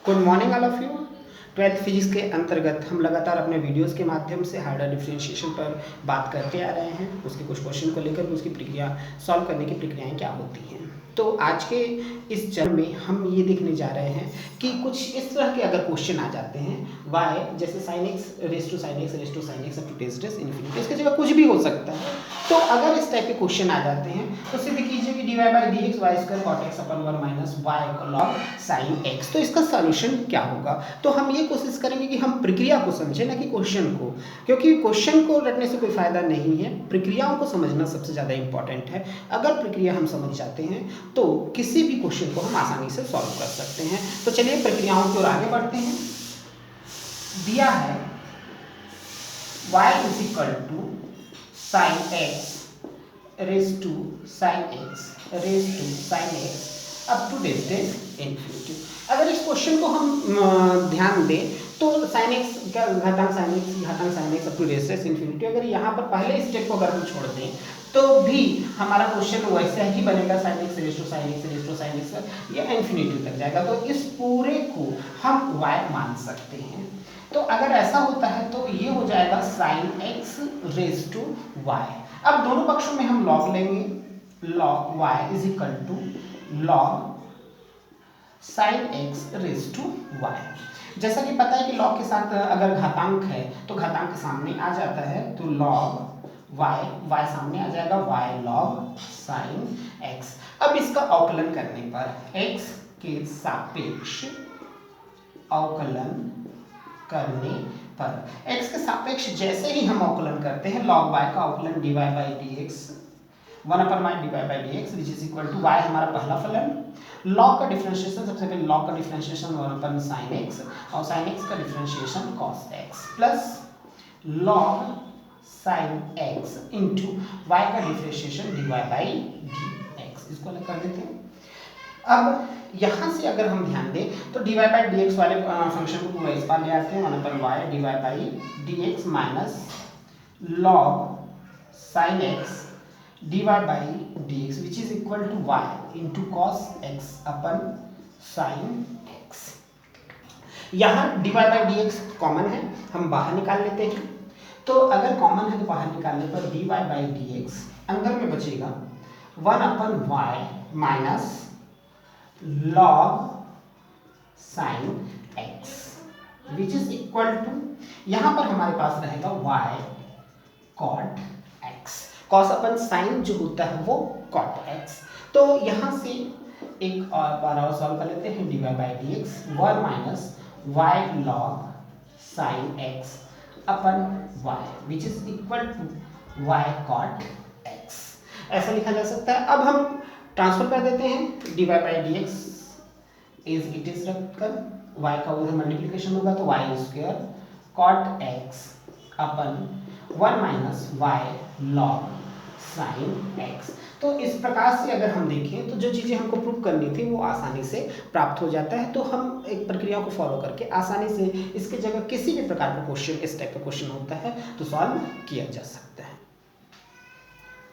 Good morning all of you. Twelfth physics के अंतर्गत हम लगातार अपने वीडियोस के माध्यम से हार्डर डिफरेंशिएशन पर बात करते आ रहे हैं। उसके कुछ क्वेश्चन को लेकर उसकी प्रक्रिया सॉल्व करने की प्रक्रियाएं क्या होती हैं। तो आज के इस चरण में हम ये देखने जा रहे हैं कि कुछ इस तरह के अगर क्वेश्चन आ जाते हैं वाई जैसे sine x raise to sine x raise to sine x up to distance infinity, इसकी जगह कुछ भी हो सकता है। तो अगर इस टाइप के क्वेश्चन आ जाते हैं तो सिद्ध कीजिए कि d y by d x y square cot x upon one minus y log sine x. तो इसका सॉल्यूशन क्या होगा। तो हम ये कोशिश करेंगे कि हम प्रक्रिया को समझें ना कि क्वेश्चन को, क्योंकि क्वेश्चन को रटने से कोई फायदा नहीं है, प्रक्रियाओं को समझना सबसे ज़्यादा इंपॉर्टेंट है। अगर प्रक्रिया हम समझ जाते हैं तो किसी भी क्वेश्चन को हम आसानी से सॉल्व कर सकते हैं। तो चलिए प्रक्रियाओं की ओर आगे बढ़ते हैं। दिया है y is equal to sine x raise to sine x raise to sine x up to distance infinity. अगर इस क्वेश्चन को हम ध्यान दें तो साइन एक्स का घातांक sine x up to distance infinity, अगर यहाँ पर पहले स्टेप को अगर हम छोड़ दें तो भी हमारा क्वेश्चन वैसा ही बनेगा, sine x raise to sine x raise to sine x, ये इन्फिनिटी तक जाएगा। तो इस पूरे को हम y मान सकते हैं। तो अगर ऐसा होता है तो ये हो जाएगा sine x raise to y. अब दोनों पक्षों में हम लॉग लेंगे, log y is equal to log sine x raise to y. जैसा कि पता है कि लॉग के साथ अगर घातांक है तो घातांक के सामने आ जाता है, तो लॉग y सामने आ जाएगा, y लॉग साइन x। अब इसका अवकलन करने पर x के सापेक्ष अवकलन करने पर x के सापेक्ष जैसे ही हम अवकलन करते हैं लॉग y का अवकलन dy बाई डी एक्स 1/माइनस d y by d x which is equal to y हमारा पहला फलन। लॉग का डिफरेंशिएशन, सबसे पहले लॉग का डिफरेंशिएशन 1 साइन एक्स और साइन एक्स का differentiation cos x plus log sine x into y का differentiation d y by d x. इसको अलग कर देते हैं। अब यहाँ से अगर हम ध्यान दें तो d y by d x वाले फंक्शन को पूरा इस पार ले आते हैं, 1/y d y by d x minus log sine x dy by dx which is equal to y into cos x upon sin x। यहाँ dy by dx कॉमन है, हम बाहर निकाल लेते हैं। तो अगर कॉमन है तो बाहर निकालने पर dy by dx अंदर में बचेगा 1/y minus log sin x which is equal to, यहाँ पर हमारे पास रहेगा y cot x। कॉस अपन साइन जो होता है वो कॉट एक्स। तो यहाँ से एक और बार और सॉल्व कर लेते हैं, d y by d x 1 minus y log sine x upon y which is equal to y cot x. ऐसा लिखा जा सकता है। अब हम ट्रांसफर कर देते हैं, d y by d x is it is रखकर वाई का उधर मल्टीप्लीकेशन होगा तो y square cot x upon 1 minus y log sine x. तो इस प्रकार से अगर हम देखें तो जो चीज़ें हमको प्रूव करनी थी वो आसानी से प्राप्त हो जाता है। तो हम एक प्रक्रिया को फॉलो करके आसानी से इसके जगह किसी भी प्रकार का क्वेश्चन, इस टाइप का क्वेश्चन होता है तो सॉल्व किया जा सकता है।